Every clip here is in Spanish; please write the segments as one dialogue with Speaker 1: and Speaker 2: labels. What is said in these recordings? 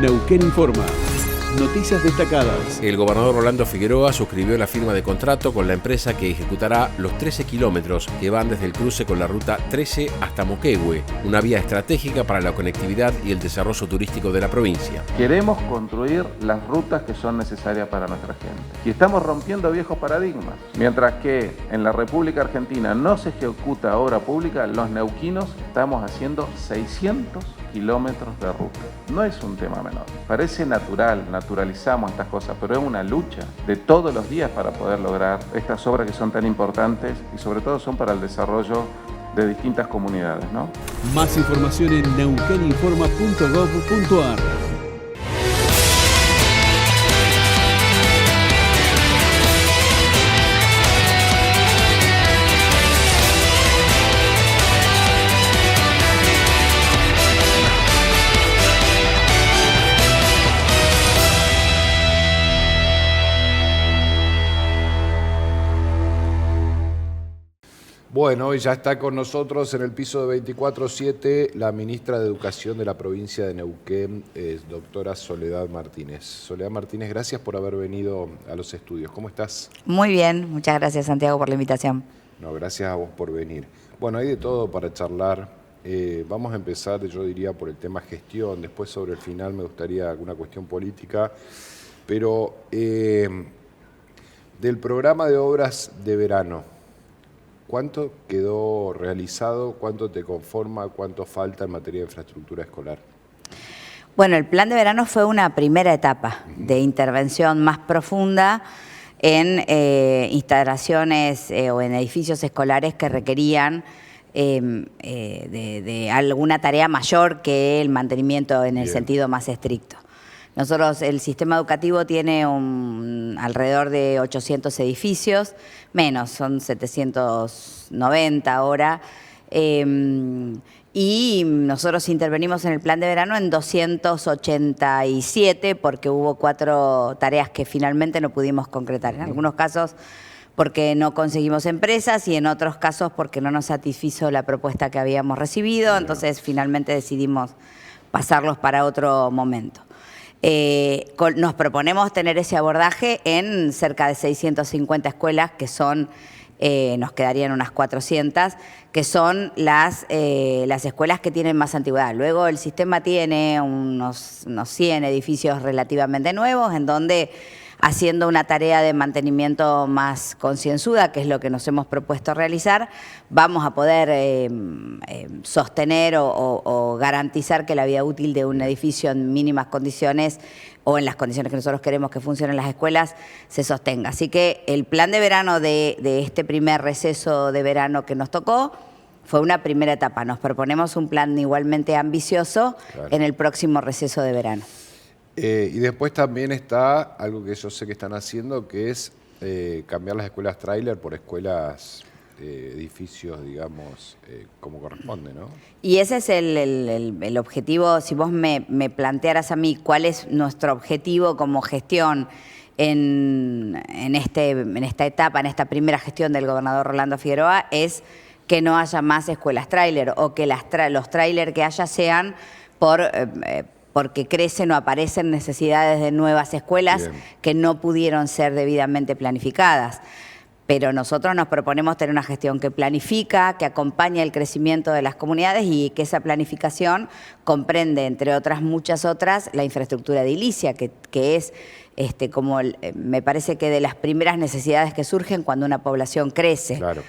Speaker 1: Neuquén Informa. Noticias destacadas.
Speaker 2: El gobernador Rolando Figueroa suscribió la firma de contrato con la empresa que ejecutará los 13 kilómetros que van desde el cruce con la ruta 13 hasta Moquegüe, una vía estratégica para la conectividad y el desarrollo turístico de la provincia.
Speaker 3: Queremos construir las rutas que son necesarias para nuestra gente. Y estamos rompiendo viejos paradigmas. Mientras que en la República Argentina no se ejecuta obra pública, los neuquinos estamos haciendo 600 kilómetros de ruta. No es un tema menor. Parece natural, naturalizamos estas cosas, pero es una lucha de todos los días para poder lograr estas obras que son tan importantes y sobre todo son para el desarrollo de distintas comunidades, ¿no?
Speaker 1: Más información en neuqueninforma.gov.ar.
Speaker 4: Bueno, hoy ya está con nosotros en el piso de 24/7 la ministra de Educación de la provincia de Neuquén, doctora Soledad Martínez. Soledad Martínez, gracias por haber venido a los estudios. ¿Cómo estás?
Speaker 5: Muy bien, muchas gracias Santiago por la invitación.
Speaker 4: No, gracias a vos por venir. Bueno, hay de todo para charlar. Vamos a empezar, yo diría, por el tema gestión. Después, sobre el final, me gustaría alguna cuestión política. Pero del programa de obras de verano, ¿cuánto quedó realizado? ¿Cuánto te conforma? ¿Cuánto falta en materia de infraestructura escolar?
Speaker 5: Bueno, el plan de verano fue una primera etapa de intervención más profunda en instalaciones o en edificios escolares que requerían de alguna tarea mayor que el mantenimiento en el sentido más estricto. Nosotros, el sistema educativo tiene alrededor de 800 edificios, menos, son 790 ahora, y nosotros intervenimos en el plan de verano en 287 porque hubo 4 tareas que finalmente no pudimos concretar. En algunos casos porque no conseguimos empresas y en otros casos porque no nos satisfizo la propuesta que habíamos recibido, entonces finalmente decidimos pasarlos para otro momento. Nos proponemos tener ese abordaje en cerca de 650 escuelas, que son, nos quedarían unas 400, que son las escuelas que tienen más antigüedad. Luego el sistema tiene unos 100 edificios relativamente nuevos, en donde, haciendo una tarea de mantenimiento más concienzuda, que es lo que nos hemos propuesto realizar, vamos a poder sostener o garantizar que la vida útil de un edificio en mínimas condiciones o en las condiciones que nosotros queremos que funcionen las escuelas se sostenga. Así que el plan de verano de este primer receso de verano que nos tocó fue una primera etapa. Nos proponemos un plan igualmente ambicioso en el próximo receso de verano.
Speaker 4: Y después también está algo que yo sé que están haciendo, que es cambiar las escuelas tráiler por escuelas, edificios, digamos, como corresponde, ¿no? Y
Speaker 5: ese es el objetivo. Si vos me plantearas a mí cuál es nuestro objetivo como gestión en esta etapa, en esta primera gestión del gobernador Rolando Figueroa, es que no haya más escuelas tráiler o que los tráiler que haya sean porque crecen o aparecen necesidades de nuevas escuelas que no pudieron ser debidamente planificadas. Pero nosotros nos proponemos tener una gestión que planifica, que acompaña el crecimiento de las comunidades y que esa planificación comprende, entre otras muchas otras, la infraestructura edilicia, que es me parece que de las primeras necesidades que surgen cuando una población crece.
Speaker 4: Claro.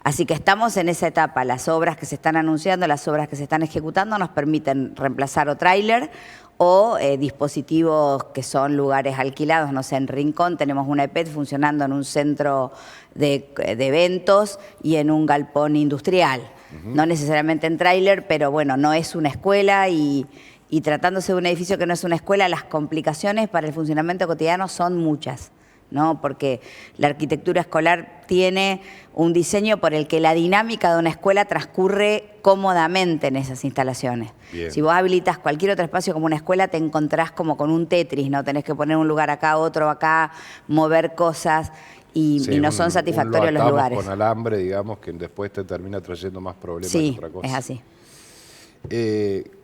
Speaker 5: Así que estamos en esa etapa. Las obras que se están anunciando, las obras que se están ejecutando nos permiten reemplazar o tráiler o dispositivos que son lugares alquilados. No sé, en Rincón tenemos una EPET funcionando en un centro de eventos y en un galpón industrial. No necesariamente en tráiler, pero bueno, no es una escuela y tratándose de un edificio que no es una escuela, las complicaciones para el funcionamiento cotidiano son muchas, ¿no? Porque la arquitectura escolar tiene un diseño por el que la dinámica de una escuela transcurre cómodamente en esas instalaciones. Si vos habilitas cualquier otro espacio como una escuela, te encontrás como con un Tetris, ¿no? Tenés que poner un lugar acá, otro acá, mover cosas y no son satisfactorios los lugares.
Speaker 4: Con alambre, digamos, que después te termina trayendo más problemas que otra cosa.
Speaker 5: Sí, es así.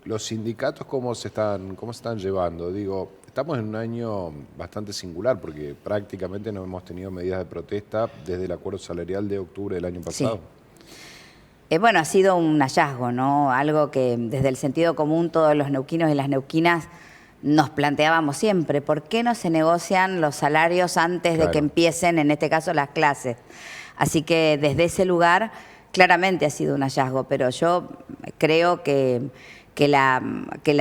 Speaker 4: ¿Los sindicatos cómo se están llevando? Digo, estamos en un año bastante singular porque prácticamente no hemos tenido medidas de protesta desde el acuerdo salarial de octubre del año pasado.
Speaker 5: Sí. Bueno, ha sido un hallazgo, ¿no? Algo que desde el sentido común todos los neuquinos y las neuquinas nos planteábamos siempre. ¿Por qué no se negocian los salarios antes de que empiecen, en este caso, las clases? Así que desde ese lugar claramente ha sido un hallazgo, pero yo creo que la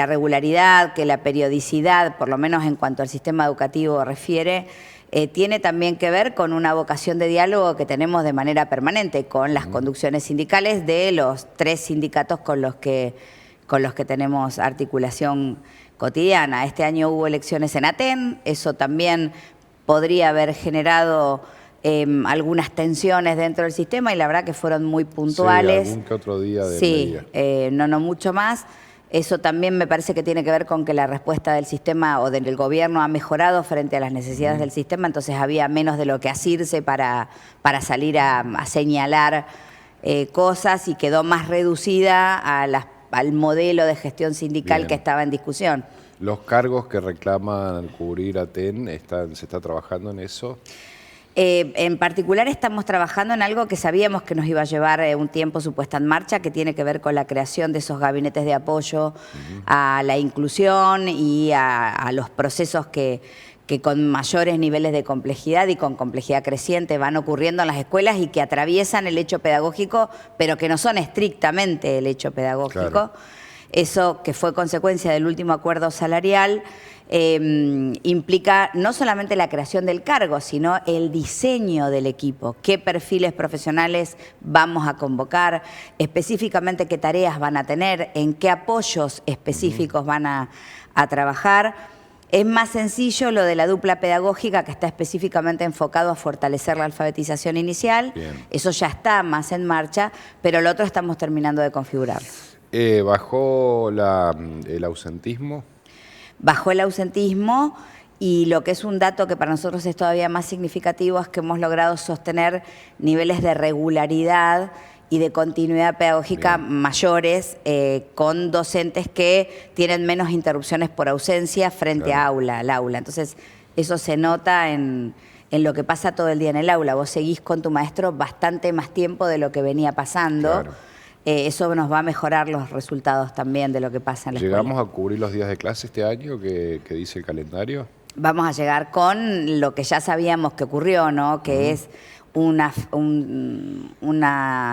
Speaker 5: regularidad, que la periodicidad, por lo menos en cuanto al sistema educativo refiere, tiene también que ver con una vocación de diálogo que tenemos de manera permanente con las conducciones sindicales de los 3 sindicatos con los que tenemos articulación cotidiana. Este año hubo elecciones en Aten, eso también podría haber generado algunas tensiones dentro del sistema y la verdad que fueron muy puntuales.
Speaker 4: Sí, algún que otro día de
Speaker 5: medida. No mucho más. Eso también me parece que tiene que ver con que la respuesta del sistema o del gobierno ha mejorado frente a las necesidades del sistema, entonces había menos de lo que asirse para salir a señalar cosas y quedó más reducida al modelo de gestión sindical que estaba en discusión.
Speaker 4: ¿Los cargos que reclaman cubrir Aten, se está trabajando en eso?
Speaker 5: En particular estamos trabajando en algo que sabíamos que nos iba a llevar un tiempo su puesta en marcha, que tiene que ver con la creación de esos gabinetes de apoyo a la inclusión y a los procesos que con mayores niveles de complejidad y con complejidad creciente van ocurriendo en las escuelas y que atraviesan el hecho pedagógico, pero que no son estrictamente el hecho pedagógico. Claro. Eso que fue consecuencia del último acuerdo salarial implica no solamente la creación del cargo, sino el diseño del equipo, qué perfiles profesionales vamos a convocar, específicamente qué tareas van a tener, en qué apoyos específicos van a trabajar. Es más sencillo lo de la dupla pedagógica, que está específicamente enfocado a fortalecer la alfabetización inicial. Bien. Eso ya está más en marcha, pero lo otro estamos terminando de configurarlo.
Speaker 4: ¿Bajó el ausentismo?
Speaker 5: Bajó el ausentismo y lo que es un dato que para nosotros es todavía más significativo es que hemos logrado sostener niveles de regularidad y de continuidad pedagógica mayores con docentes que tienen menos interrupciones por ausencia frente al aula. Entonces, eso se nota en lo que pasa todo el día en el aula. Vos seguís con tu maestro bastante más tiempo de lo que venía pasando. Claro. Eso nos va a mejorar los resultados también de lo que pasa en la escuela.
Speaker 4: ¿Llegamos a cubrir los días de clase este año que dice el calendario?
Speaker 5: Vamos a llegar con lo que ya sabíamos que ocurrió, ¿no? Que es una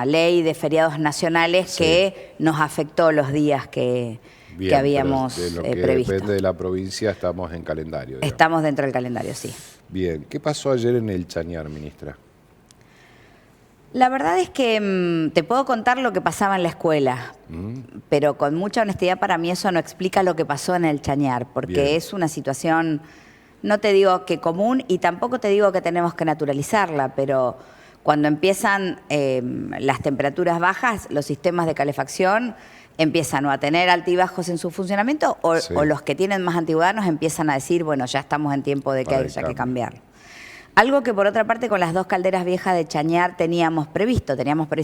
Speaker 5: ley de feriados nacionales que nos afectó los días que habíamos
Speaker 4: de lo que
Speaker 5: previsto.
Speaker 4: Depende de la provincia, estamos en calendario. Digamos.
Speaker 5: Estamos dentro del calendario, sí.
Speaker 4: Bien. ¿Qué pasó ayer en el Chañar, ministra?
Speaker 5: La verdad es que te puedo contar lo que pasaba en la escuela, pero con mucha honestidad para mí eso no explica lo que pasó en el Chañar, porque es una situación, no te digo que común y tampoco te digo que tenemos que naturalizarla, pero cuando empiezan las temperaturas bajas, los sistemas de calefacción empiezan o a tener altibajos en su funcionamiento o los que tienen más antigüedad nos empiezan a decir, bueno, ya estamos en tiempo de que haya que cambiarlo. Algo que por otra parte con las 2 calderas viejas de Chañar teníamos previsto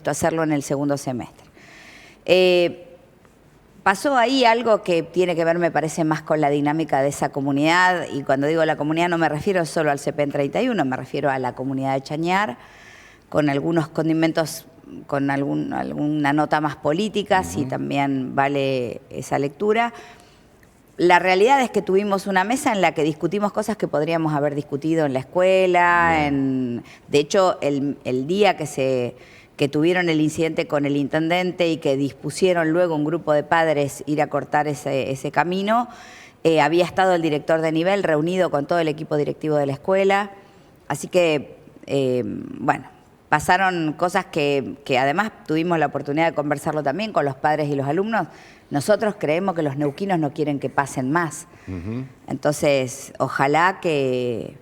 Speaker 5: hacerlo en el segundo semestre. Pasó ahí algo que tiene que ver, me parece, más con la dinámica de esa comunidad, y cuando digo la comunidad no me refiero solo al CPN 31, me refiero a la comunidad de Chañar, con algunos condimentos, con alguna nota más política, si también vale esa lectura. La realidad es que tuvimos una mesa en la que discutimos cosas que podríamos haber discutido en la escuela. De hecho, el día que tuvieron el incidente con el intendente y que dispusieron luego un grupo de padres ir a cortar ese camino, había estado el director de nivel reunido con todo el equipo directivo de la escuela. Así que, bueno, pasaron cosas que además tuvimos la oportunidad de conversarlo también con los padres y los alumnos. Nosotros creemos que los neuquinos no quieren que pasen más. Entonces, ojalá que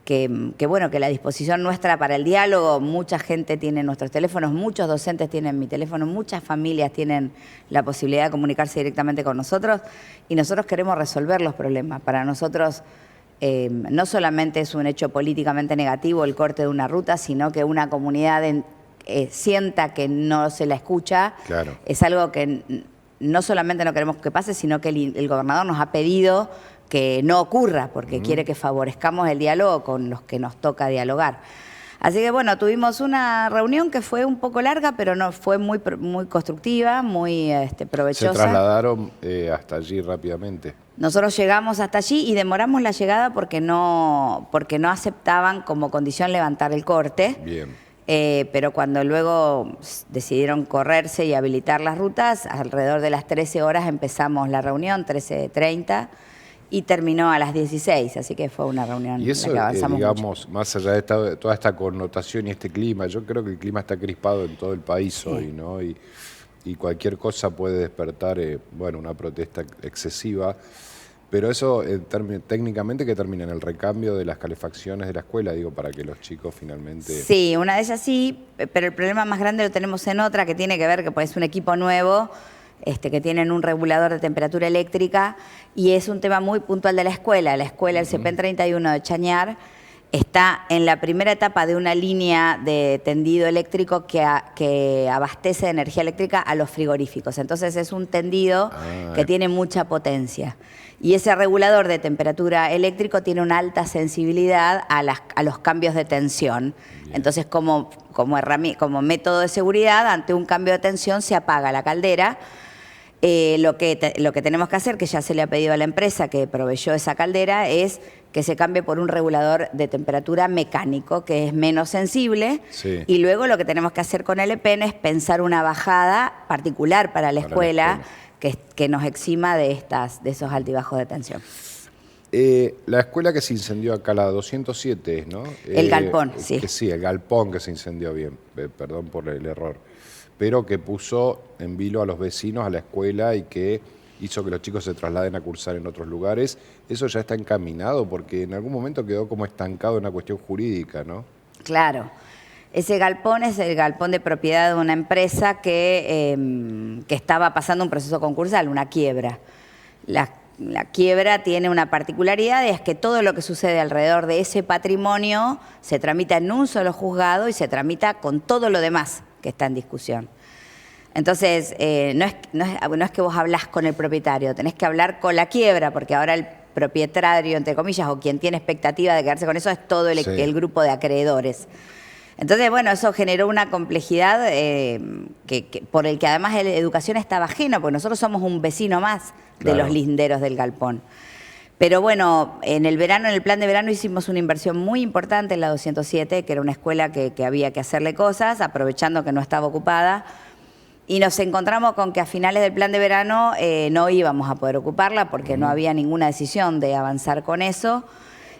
Speaker 5: la disposición nuestra para el diálogo, mucha gente tiene nuestros teléfonos, muchos docentes tienen mi teléfono, muchas familias tienen la posibilidad de comunicarse directamente con nosotros y nosotros queremos resolver los problemas. Para nosotros no solamente es un hecho políticamente negativo el corte de una ruta, sino que una comunidad sienta que no se la escucha. Claro. Es algo que no solamente no queremos que pase, sino que el gobernador nos ha pedido que no ocurra, porque quiere que favorezcamos el diálogo con los que nos toca dialogar. Así que bueno, tuvimos una reunión que fue un poco larga, pero no fue muy constructiva, muy provechosa.
Speaker 4: Se trasladaron hasta allí rápidamente.
Speaker 5: Nosotros llegamos hasta allí y demoramos la llegada porque no aceptaban como condición levantar el corte.
Speaker 4: Bien.
Speaker 5: Pero cuando luego decidieron correrse y habilitar las rutas, alrededor de las 13 horas empezamos la reunión, 13:30, y terminó a las 16, así que fue una reunión
Speaker 4: y eso,
Speaker 5: en la que avanzamos
Speaker 4: digamos,
Speaker 5: mucho.
Speaker 4: más allá de toda esta connotación y este clima, yo creo que el clima está crispado en todo el país
Speaker 5: Sí.
Speaker 4: hoy, ¿no? Y cualquier cosa puede despertar, bueno, una protesta excesiva. Pero eso, técnicamente, ¿qué termina en el recambio de las calefacciones de la escuela? Digo, para que los chicos finalmente...
Speaker 5: Sí, una de ellas sí, pero el problema más grande lo tenemos en otra, que tiene que ver que pues, es un equipo nuevo, que tienen un regulador de temperatura eléctrica, y es un tema muy puntual de la escuela. La escuela, el CEPEN 31 de Chañar, está en la primera etapa de una línea de tendido eléctrico que abastece de energía eléctrica a los frigoríficos. Entonces es un tendido que tiene mucha potencia. Y ese regulador de temperatura eléctrico tiene una alta sensibilidad a los cambios de tensión. Bien. Entonces, como método de seguridad, ante un cambio de tensión se apaga la caldera. Lo que tenemos que hacer, que ya se le ha pedido a la empresa que proveyó esa caldera, es que se cambie por un regulador de temperatura mecánico, que es menos sensible. Sí. Y luego lo que tenemos que hacer con el EPEN es pensar una bajada particular para la escuela. Que nos exima de esos altibajos de tensión.
Speaker 4: La escuela que se incendió acá, la 207, ¿no?
Speaker 5: El galpón, sí.
Speaker 4: Sí, el galpón que se incendió, bien, perdón por el error, pero que puso en vilo a los vecinos a la escuela y que hizo que los chicos se trasladen a cursar en otros lugares. Eso ya está encaminado, porque en algún momento quedó como estancado en una cuestión jurídica, ¿no?
Speaker 5: Claro. Ese galpón es el galpón de propiedad de una empresa que estaba pasando un proceso concursal, una quiebra. La quiebra tiene una particularidad, es que todo lo que sucede alrededor de ese patrimonio se tramita en un solo juzgado y se tramita con todo lo demás que está en discusión. Entonces, no es que vos hablás con el propietario, tenés que hablar con la quiebra, porque ahora el propietario, entre comillas, o quien tiene expectativa de quedarse con eso, es todo el grupo de acreedores. Entonces, bueno, eso generó una complejidad por el que además la educación estaba ajena, porque nosotros somos un vecino más de los linderos del galpón. Pero bueno, en el plan de verano hicimos una inversión muy importante en la 207, que era una escuela que había que hacerle cosas, aprovechando que no estaba ocupada. Y nos encontramos con que a finales del plan de verano no íbamos a poder ocuparla porque no había ninguna decisión de avanzar con eso.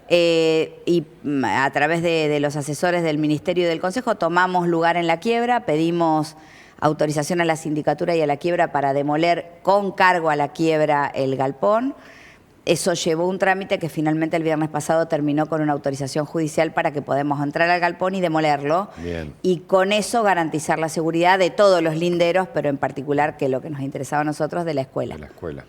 Speaker 5: Y a través de los asesores del Ministerio y del Consejo tomamos lugar en la quiebra, pedimos autorización a la sindicatura y a la quiebra para demoler con cargo a la quiebra el galpón. Eso llevó un trámite que finalmente el viernes pasado terminó con una autorización judicial para que podamos entrar al galpón y demolerlo. Bien. Y con eso garantizar la seguridad de todos los linderos, pero en particular que lo que nos interesaba a nosotros de la escuela.
Speaker 4: De la escuela.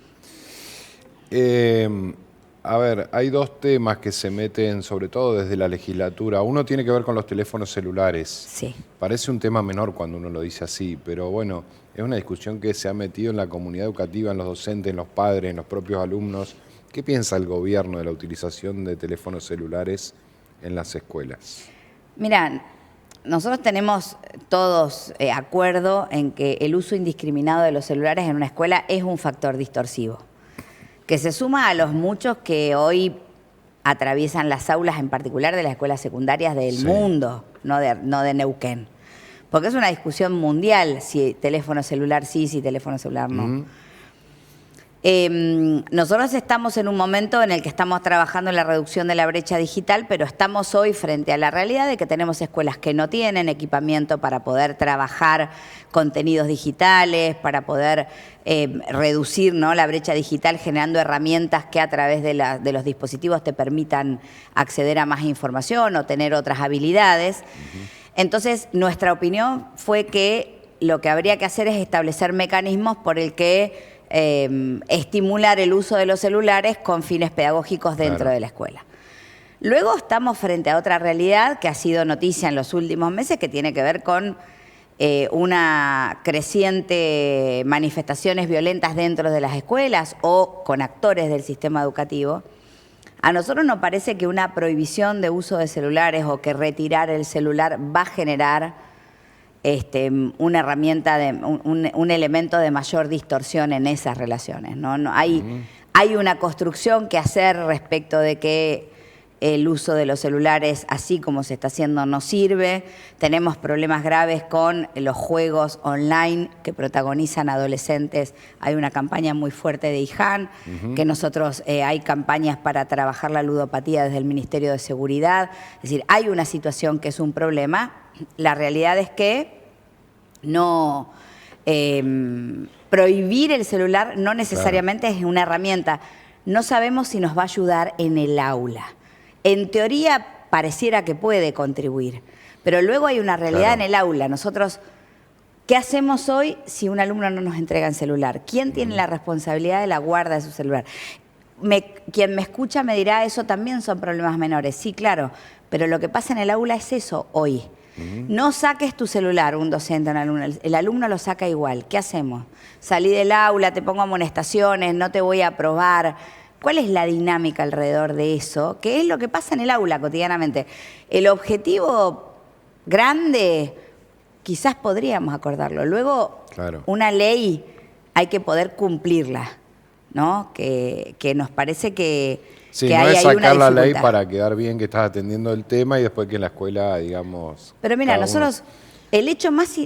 Speaker 4: A ver, hay dos temas que se meten, sobre todo desde la legislatura. Uno tiene que ver con los teléfonos celulares.
Speaker 5: Sí.
Speaker 4: Parece un tema menor cuando uno lo dice así, pero bueno, es una discusión que se ha metido en la comunidad educativa, en los docentes, en los padres, en los propios alumnos. ¿Qué piensa el gobierno de la utilización de teléfonos celulares en las escuelas?
Speaker 5: Mirá, nosotros tenemos todos acuerdo en que el uso indiscriminado de los celulares en una escuela es un factor distorsivo, que se suma a los muchos que hoy atraviesan las aulas, en particular de las escuelas secundarias del mundo, no de Neuquén. Porque es una discusión mundial si teléfono celular sí, si teléfono celular no. Nosotros estamos en un momento en el que estamos trabajando en la reducción de la brecha digital, pero estamos hoy frente a la realidad de que tenemos escuelas que no tienen equipamiento para poder trabajar contenidos digitales, para poder reducir, ¿no?, la brecha digital generando herramientas que a través de los dispositivos te permitan acceder a más información o tener otras habilidades. Entonces, nuestra opinión fue que lo que habría que hacer es establecer mecanismos por el que estimular el uso de los celulares con fines pedagógicos dentro de la escuela. Luego estamos frente a otra realidad que ha sido noticia en los últimos meses, que tiene que ver con una creciente manifestaciones violentas dentro de las escuelas o con actores del sistema educativo, a nosotros nos parece que una prohibición de uso de celulares o que retirar el celular va a generar una herramienta, un elemento de mayor distorsión en esas relaciones, ¿no? Hay una construcción que hacer respecto de que el uso de los celulares, así como se está haciendo, no sirve. Tenemos problemas graves con los juegos online que protagonizan adolescentes. Hay una campaña muy fuerte de IJAN, que nosotros hay campañas para trabajar la ludopatía desde el Ministerio de Seguridad. Es decir, hay una situación que es un problema. La realidad es que no prohibir el celular no necesariamente es una herramienta. No sabemos si nos va a ayudar en el aula. En teoría pareciera que puede contribuir, pero luego hay una realidad en el aula. Nosotros, ¿qué hacemos hoy si un alumno no nos entrega el celular? ¿Quién tiene la responsabilidad de la guarda de su celular? Quien me escucha me dirá, eso también son problemas menores. Sí, claro, pero lo que pasa en el aula es eso hoy. No saques tu celular, un docente, un alumno. El alumno lo saca igual. ¿Qué hacemos? Salí del aula, te pongo amonestaciones, no te voy a aprobar. ¿Cuál es la dinámica alrededor de eso? ¿Qué es lo que pasa en el aula cotidianamente? El objetivo grande, quizás podríamos acordarlo. Luego, una ley hay que poder cumplirla, ¿no? Que nos parece que,
Speaker 4: sí,
Speaker 5: que
Speaker 4: no
Speaker 5: hay
Speaker 4: es
Speaker 5: una
Speaker 4: sacar la ley
Speaker 5: dificultad.
Speaker 4: para quedar bien que estás atendiendo el tema y después que en la escuela, digamos...
Speaker 5: Pero mira,
Speaker 4: cada uno-
Speaker 5: nosotros, el hecho más,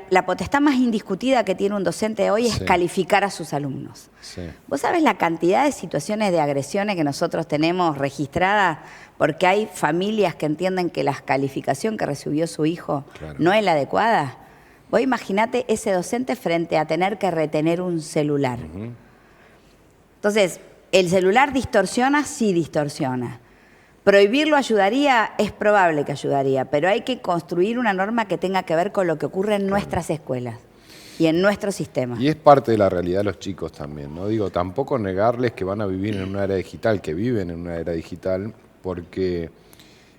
Speaker 5: la potestad más indiscutida que tiene un docente hoy es
Speaker 4: Sí.
Speaker 5: calificar a sus alumnos.
Speaker 4: Sí.
Speaker 5: ¿Vos sabés la cantidad de situaciones de agresiones que nosotros tenemos registradas porque hay familias que entienden que la calificación que recibió su hijo no es la adecuada? Vos imaginate ese docente frente a tener que retener un celular. Entonces, ¿el celular distorsiona? Sí distorsiona. ¿Prohibirlo ayudaría? Es probable que ayudaría, pero hay que construir una norma que tenga que ver con lo que ocurre en nuestras escuelas y en nuestro sistema.
Speaker 4: Y es parte de la realidad de los chicos también, ¿no? Digo, tampoco negarles que van a vivir en una era digital, que viven en una era digital, porque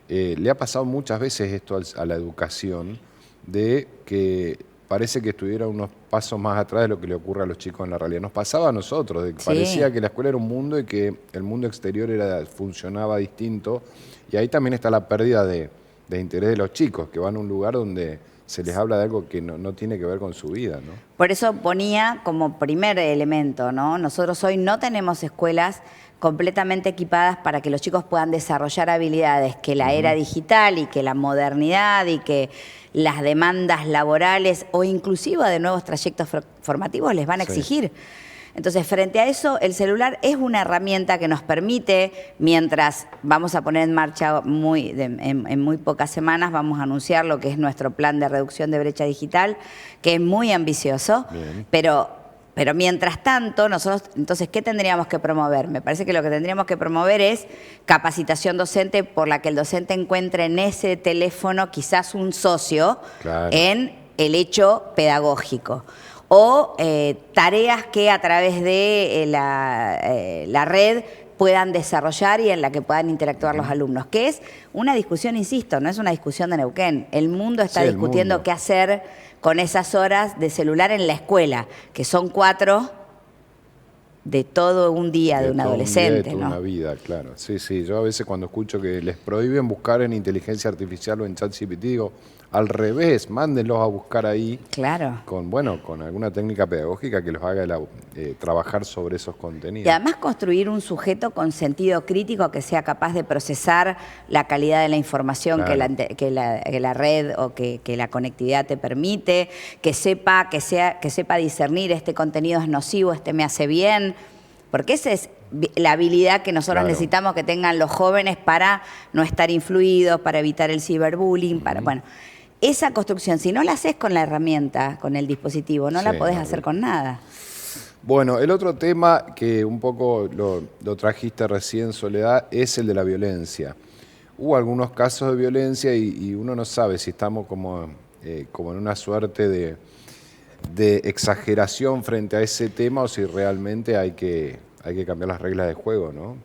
Speaker 4: le ha pasado muchas veces esto a la educación, de que parece que estuviera unos pasos más atrás de lo que le ocurre a los chicos en la realidad. Nos pasaba a nosotros, de que parecía que la escuela era un mundo y que el mundo exterior funcionaba distinto, y ahí también está la pérdida de interés de los chicos, que van a un lugar donde se les habla de algo que no tiene que ver con su vida, ¿no?
Speaker 5: Por eso ponía como primer elemento, ¿no? Nosotros hoy no tenemos escuelas completamente equipadas para que los chicos puedan desarrollar habilidades que la era digital y que la modernidad y que las demandas laborales o inclusive de nuevos trayectos formativos les van a exigir. Entonces, frente a eso, el celular es una herramienta que nos permite, mientras vamos a poner en marcha en muy pocas semanas, vamos a anunciar lo que es nuestro plan de reducción de brecha digital, que es muy ambicioso, pero mientras tanto, nosotros, entonces, ¿qué tendríamos que promover? Me parece que lo que tendríamos que promover es capacitación docente por la que el docente encuentre en ese teléfono quizás un socio en el hecho pedagógico. O tareas que a través de la red puedan desarrollar y en la que puedan interactuar los alumnos. Que es una discusión, insisto, no es una discusión de Neuquén. El mundo está discutiendo qué hacer con esas horas de celular en la escuela, que son 4 de todo un día de un adolescente,
Speaker 4: de toda
Speaker 5: ¿no?
Speaker 4: una vida, claro. Sí, sí. Yo a veces cuando escucho que les prohíben buscar en inteligencia artificial o en ChatGPT, digo, al revés, mándenlos a buscar ahí.
Speaker 5: Claro.
Speaker 4: Con alguna técnica pedagógica que los haga trabajar sobre esos contenidos.
Speaker 5: Y además construir un sujeto con sentido crítico que sea capaz de procesar la calidad de la información que la red o que la conectividad te permite, que sepa discernir este contenido es nocivo, este me hace bien, porque esa es la habilidad que nosotros necesitamos que tengan los jóvenes para no estar influidos, para evitar el ciberbullying, bueno, esa construcción, si no la haces con la herramienta, con el dispositivo, no la podés hacer con nada.
Speaker 4: Bueno, el otro tema que un poco lo trajiste recién, Soledad, es el de la violencia. Hubo algunos casos de violencia y uno no sabe si estamos como en una suerte de exageración frente a ese tema o si realmente hay que cambiar las reglas de juego, ¿no?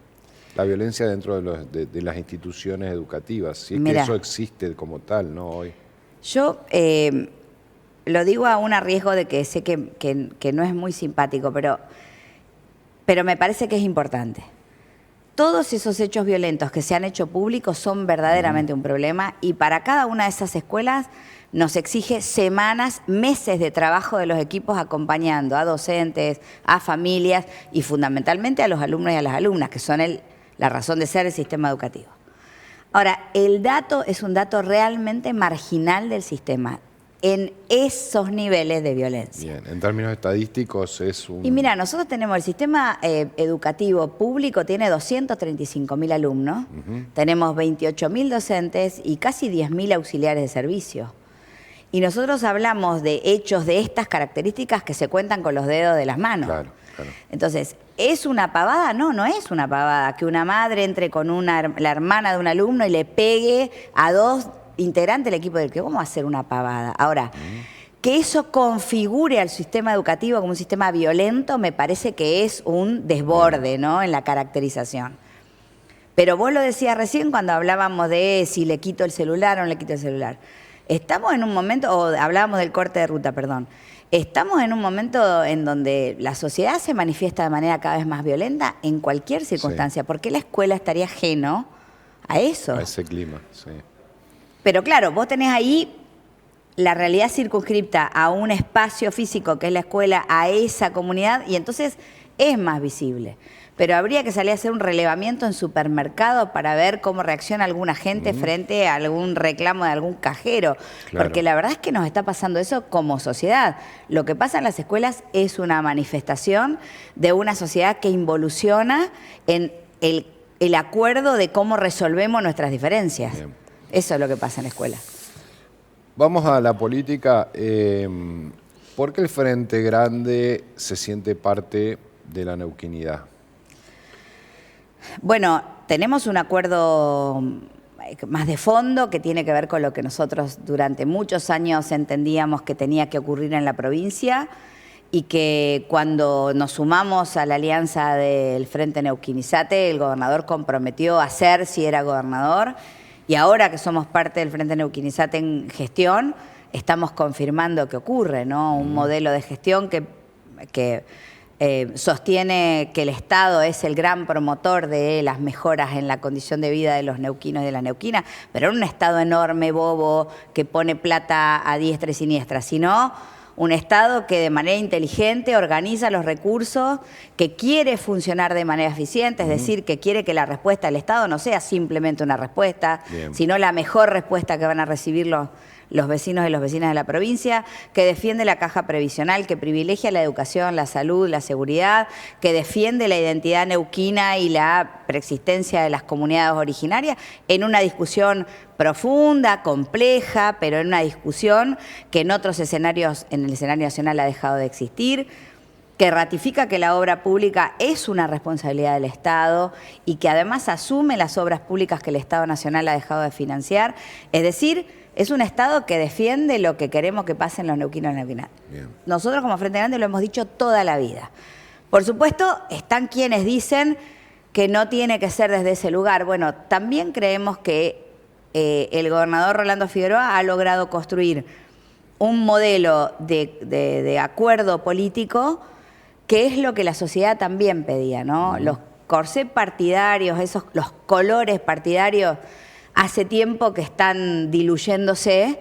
Speaker 4: La violencia dentro de las instituciones educativas, si es que eso existe como tal, ¿no? Hoy.
Speaker 5: Yo lo digo a un riesgo de que sé que no es muy simpático, pero me parece que es importante. Todos esos hechos violentos que se han hecho públicos son verdaderamente un problema y para cada una de esas escuelas nos exige semanas, meses de trabajo de los equipos acompañando a docentes, a familias y fundamentalmente a los alumnos y a las alumnas, que son la razón de ser del sistema educativo. Ahora, el dato es un dato realmente marginal del sistema en esos niveles de violencia.
Speaker 4: Bien, en términos estadísticos es un...
Speaker 5: Y mira, nosotros tenemos el sistema educativo público, tiene 235.000 alumnos, tenemos 28.000 docentes y casi 10.000 auxiliares de servicio. Y nosotros hablamos de hechos de estas características que se cuentan con los dedos de las manos.
Speaker 4: Claro, claro.
Speaker 5: Entonces, ¿es una pavada? No, no es una pavada que una madre entre con la hermana de un alumno y le pegue a 2 integrantes del equipo del que vamos a hacer una pavada. Ahora, que eso configure al sistema educativo como un sistema violento me parece que es un desborde, ¿no?, en la caracterización. Pero vos lo decías recién cuando hablábamos de si le quito el celular o no le quito el celular. Estamos en un momento, o hablábamos del corte de ruta, perdón. Estamos en un momento en donde la sociedad se manifiesta de manera cada vez más violenta en cualquier circunstancia. ¿Por qué la escuela estaría ajeno a eso?
Speaker 4: A ese clima, sí.
Speaker 5: Pero claro, vos tenés ahí la realidad circunscripta a un espacio físico que es la escuela, a esa comunidad, y entonces es más visible. Pero habría que salir a hacer un relevamiento en supermercados para ver cómo reacciona alguna gente frente a algún reclamo de algún cajero.
Speaker 4: Claro.
Speaker 5: Porque la verdad es que nos está pasando eso como sociedad. Lo que pasa en las escuelas es una manifestación de una sociedad que involuciona en el acuerdo de cómo resolvemos nuestras diferencias.
Speaker 4: Bien.
Speaker 5: Eso es lo que pasa en la escuela.
Speaker 4: Vamos a la política. ¿Por qué el Frente Grande se siente parte de la neuquinidad?
Speaker 5: Bueno, tenemos un acuerdo más de fondo que tiene que ver con lo que nosotros durante muchos años entendíamos que tenía que ocurrir en la provincia y que cuando nos sumamos a la alianza del Frente Neuquinizate, el gobernador comprometió a hacer si era gobernador. Y ahora que somos parte del Frente Neuquinizate en gestión, estamos confirmando que ocurre, ¿no? Un modelo de gestión que sostiene que el Estado es el gran promotor de las mejoras en la condición de vida de los neuquinos y de las neuquinas, pero no un Estado enorme, bobo, que pone plata a diestra y siniestra, sino un Estado que de manera inteligente organiza los recursos, que quiere funcionar de manera eficiente, es decir, que quiere que la respuesta del Estado no sea simplemente una respuesta, sino la mejor respuesta que van a recibir los vecinos y las vecinas de la provincia, que defiende la caja previsional, que privilegia la educación, la salud, la seguridad, que defiende la identidad neuquina y la preexistencia de las comunidades originarias en una discusión profunda, compleja, pero en una discusión que en otros escenarios, en el escenario nacional ha dejado de existir, que ratifica que la obra pública es una responsabilidad del Estado y que además asume las obras públicas que el Estado Nacional ha dejado de financiar. Es decir, es un Estado que defiende lo que queremos que pase en los neuquinos y neuquinas. Nosotros como Frente Grande lo hemos dicho toda la vida. Por supuesto, están quienes dicen que no tiene que ser desde ese lugar. Bueno, también creemos que el gobernador Rolando Figueroa ha logrado construir un modelo de acuerdo político que es lo que la sociedad también pedía, ¿no? Los corsés partidarios, los colores partidarios, hace tiempo que están diluyéndose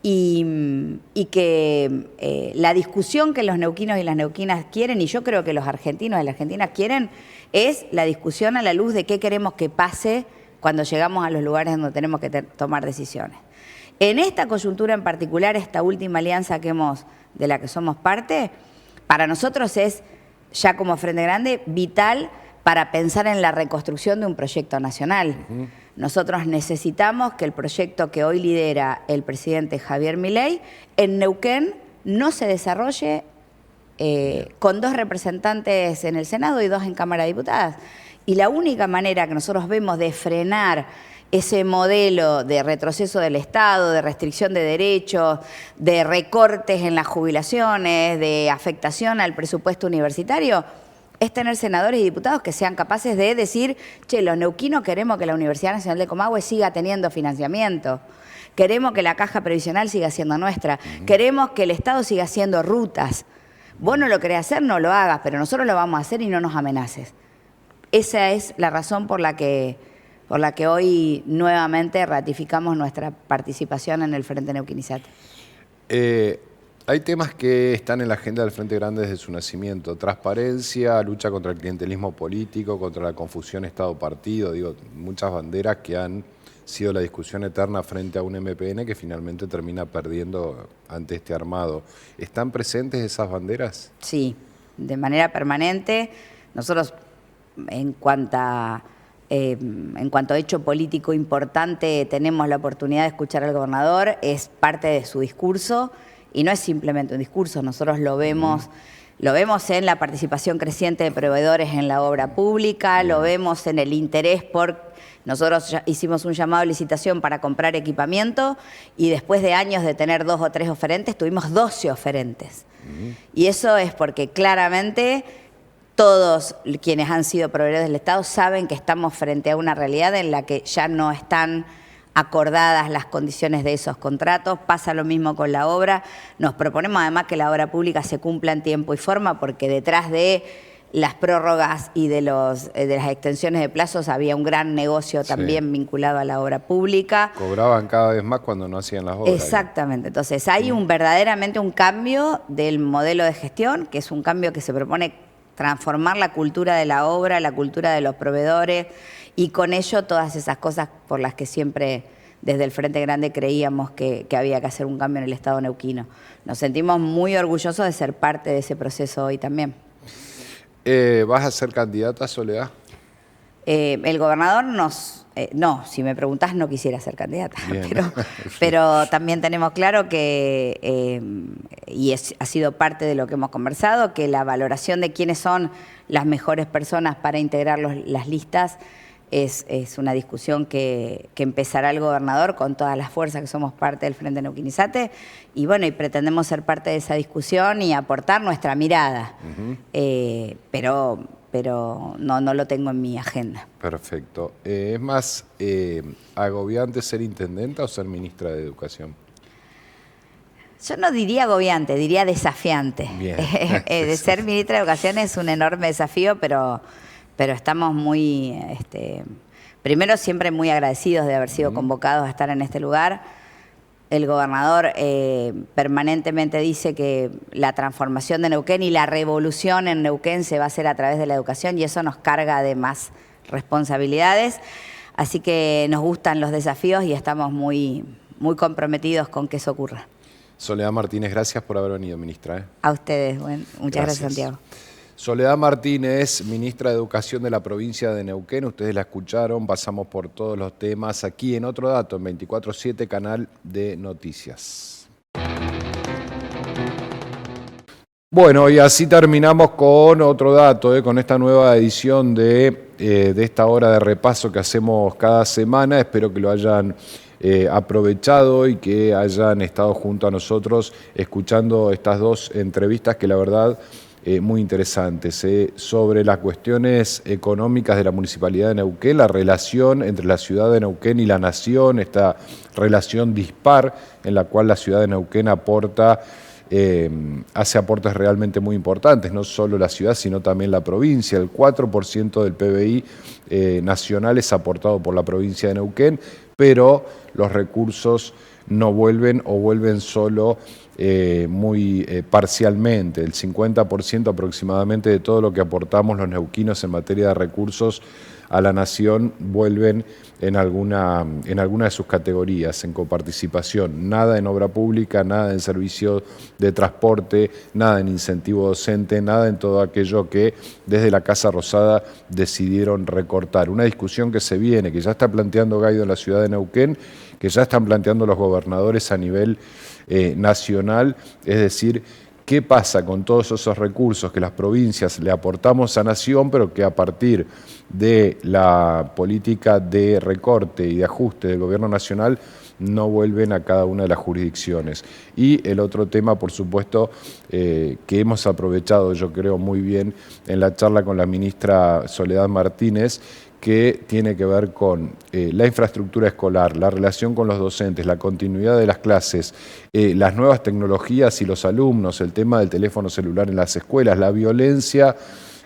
Speaker 5: y que la discusión que los neuquinos y las neuquinas quieren, y yo creo que los argentinos y las argentinas quieren, es la discusión a la luz de qué queremos que pase cuando llegamos a los lugares donde tenemos que tomar decisiones. En esta coyuntura en particular, esta última alianza de la que somos parte, para nosotros es, ya como Frente Grande, vital para pensar en la reconstrucción de un proyecto nacional. Nosotros necesitamos que el proyecto que hoy lidera el presidente Javier Milei en Neuquén no se desarrolle con 2 representantes en el Senado y 2 en Cámara de Diputadas. Y la única manera que nosotros vemos de frenar ese modelo de retroceso del Estado, de restricción de derechos, de recortes en las jubilaciones, de afectación al presupuesto universitario, es tener senadores y diputados que sean capaces de decir, che, los neuquinos queremos que la Universidad Nacional de Comahue siga teniendo financiamiento, queremos que la caja previsional siga siendo nuestra, queremos que el Estado siga haciendo rutas. Vos no lo querés hacer, no lo hagas, pero nosotros lo vamos a hacer y no nos amenaces. Esa es la razón por la que hoy nuevamente ratificamos nuestra participación en el Frente Neuquén-Izate.
Speaker 4: Hay temas que están en la agenda del Frente Grande desde su nacimiento. Transparencia, lucha contra el clientelismo político, contra la confusión Estado-partido. Digo, muchas banderas que han sido la discusión eterna frente a un MPN que finalmente termina perdiendo ante este armado. ¿Están presentes esas banderas?
Speaker 5: Sí, de manera permanente. Nosotros, en cuanto a hecho político importante, tenemos la oportunidad de escuchar al gobernador, es parte de su discurso. Y no es simplemente un discurso, nosotros lo vemos en la participación creciente de proveedores en la obra pública, lo vemos en el interés por... Nosotros ya hicimos un llamado de licitación para comprar equipamiento y después de años de tener 2 o 3 oferentes, tuvimos 12 oferentes. Y eso es porque claramente todos quienes han sido proveedores del Estado saben que estamos frente a una realidad en la que ya no están acordadas las condiciones de esos contratos. Pasa lo mismo con la obra. Nos proponemos además que la obra pública se cumpla en tiempo y forma, porque detrás de las prórrogas y de las extensiones de plazos había un gran negocio también vinculado a la obra pública.
Speaker 4: Cobraban cada vez más cuando no hacían las obras.
Speaker 5: Exactamente. Entonces hay verdaderamente un cambio del modelo de gestión, que es un cambio que se propone transformar la cultura de la obra, la cultura de los proveedores, y con ello todas esas cosas por las que siempre desde el Frente Grande creíamos que había que hacer un cambio en el Estado neuquino. Nos sentimos muy orgullosos de ser parte de ese proceso hoy también.
Speaker 4: ¿Vas a ser candidata, Soledad?
Speaker 5: El gobernador no, si me preguntás no quisiera ser candidata, pero también tenemos claro que, ha sido parte de lo que hemos conversado, que la valoración de quiénes son las mejores personas para integrar las listas es una discusión que empezará el gobernador con todas las fuerzas que somos parte del Frente Neuquén-Izate, y bueno, y pretendemos ser parte de esa discusión y aportar nuestra mirada, pero no lo tengo en mi agenda.
Speaker 4: Perfecto. ¿Es más agobiante ser intendenta o ser ministra de Educación?
Speaker 5: Yo no diría agobiante, diría desafiante.
Speaker 4: Bien.
Speaker 5: De ser ministra de Educación es un enorme desafío, pero estamos muy, primero siempre muy agradecidos de haber sido convocados a estar en este lugar. El gobernador permanentemente dice que la transformación de Neuquén y la revolución en Neuquén se va a hacer a través de la educación, y eso nos carga de más responsabilidades. Así que nos gustan los desafíos y estamos muy, muy comprometidos con que eso ocurra.
Speaker 4: Soledad Martínez, gracias por haber venido, ministra.
Speaker 5: A ustedes, muchas gracias, Santiago.
Speaker 4: Soledad Martínez, ministra de Educación de la provincia de Neuquén. Ustedes la escucharon, pasamos por todos los temas aquí en Otro Dato, en 24/7, canal de noticias. Bueno, y así terminamos con Otro Dato, con esta nueva edición de esta hora de repaso que hacemos cada semana. Espero que lo hayan aprovechado y que hayan estado junto a nosotros escuchando estas 2 entrevistas que la verdad muy interesantes sobre las cuestiones económicas de la Municipalidad de Neuquén, la relación entre la ciudad de Neuquén y la nación, esta relación dispar en la cual la ciudad de Neuquén aporta, hace aportes realmente muy importantes, no solo la ciudad sino también la provincia. El 4% del PBI nacional es aportado por la provincia de Neuquén, pero los recursos no vuelven o vuelven solo muy parcialmente. El 50% aproximadamente de todo lo que aportamos los neuquinos en materia de recursos a la nación vuelven en alguna de sus categorías, en coparticipación. Nada en obra pública, nada en servicio de transporte, nada en incentivo docente, nada en todo aquello que desde la Casa Rosada decidieron recortar. Una discusión que se viene, que ya está planteando Gaido en la ciudad de Neuquén, que ya están planteando los gobernadores a nivel nacional, es decir, ¿Qué pasa con todos esos recursos que las provincias le aportamos a Nación, pero que a partir de la política de recorte y de ajuste del gobierno nacional no vuelven a cada una de las jurisdicciones? Y el otro tema, por supuesto, que hemos aprovechado, yo creo, muy bien en la charla con la ministra Soledad Martínez, que tiene que ver con la infraestructura escolar, la relación con los docentes, la continuidad de las clases, las nuevas tecnologías y los alumnos, el tema del teléfono celular en las escuelas, la violencia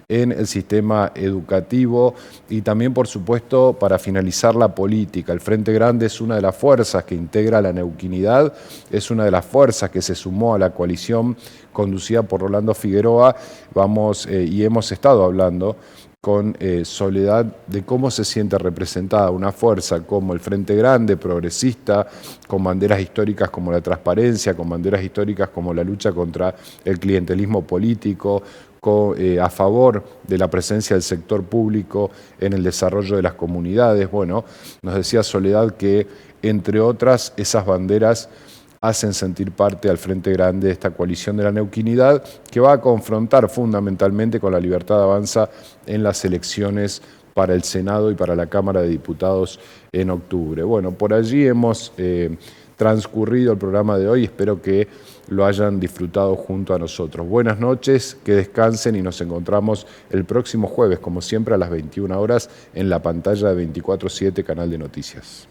Speaker 4: en el sistema educativo y también, por supuesto, para finalizar, la política. El Frente Grande es una de las fuerzas que integra la neuquinidad, es una de las fuerzas que se sumó a la coalición conducida por Rolando Figueroa. Y hemos estado hablando con Soledad de cómo se siente representada una fuerza como el Frente Grande, progresista, con banderas históricas como la transparencia, con banderas históricas como la lucha contra el clientelismo político, a favor de la presencia del sector público en el desarrollo de las comunidades. Bueno, nos decía Soledad que, entre otras, esas banderas hacen sentir parte al Frente Grande de esta coalición de la neuquinidad, que va a confrontar fundamentalmente con la Libertad Avanza en las elecciones para el Senado y para la Cámara de Diputados en octubre. Bueno, por allí hemos transcurrido el programa de hoy. Espero que lo hayan disfrutado junto a nosotros. Buenas noches, que descansen y nos encontramos el próximo jueves, como siempre, a las 21 horas en la pantalla de 24/7 Canal de Noticias.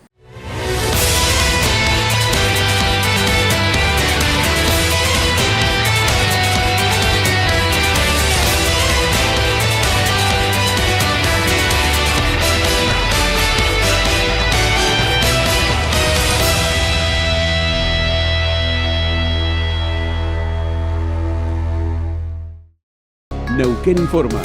Speaker 1: Neuquén Informa.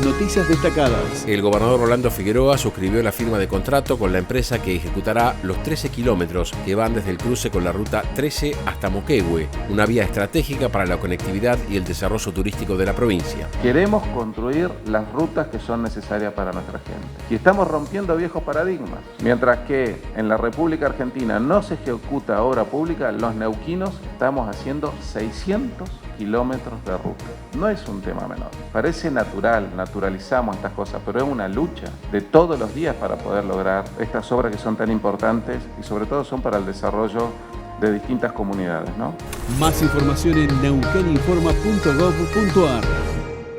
Speaker 1: Noticias destacadas.
Speaker 2: El gobernador Rolando Figueroa suscribió la firma de contrato con la empresa que ejecutará los 13 kilómetros que van desde el cruce con la ruta 13 hasta Moquegüe, una vía estratégica para la conectividad y el desarrollo turístico de la provincia.
Speaker 3: Queremos construir las rutas que son necesarias para nuestra gente. Y estamos rompiendo viejos paradigmas. Mientras que en la República Argentina no se ejecuta obra pública, los neuquinos estamos haciendo 600 kilómetros de ruta. No es un tema menor. Parece natural, naturalizamos estas cosas, pero es una lucha de todos los días para poder lograr estas obras que son tan importantes y sobre todo son para el desarrollo de distintas comunidades, ¿no?
Speaker 1: Más información en neuqueninforma.gov.ar.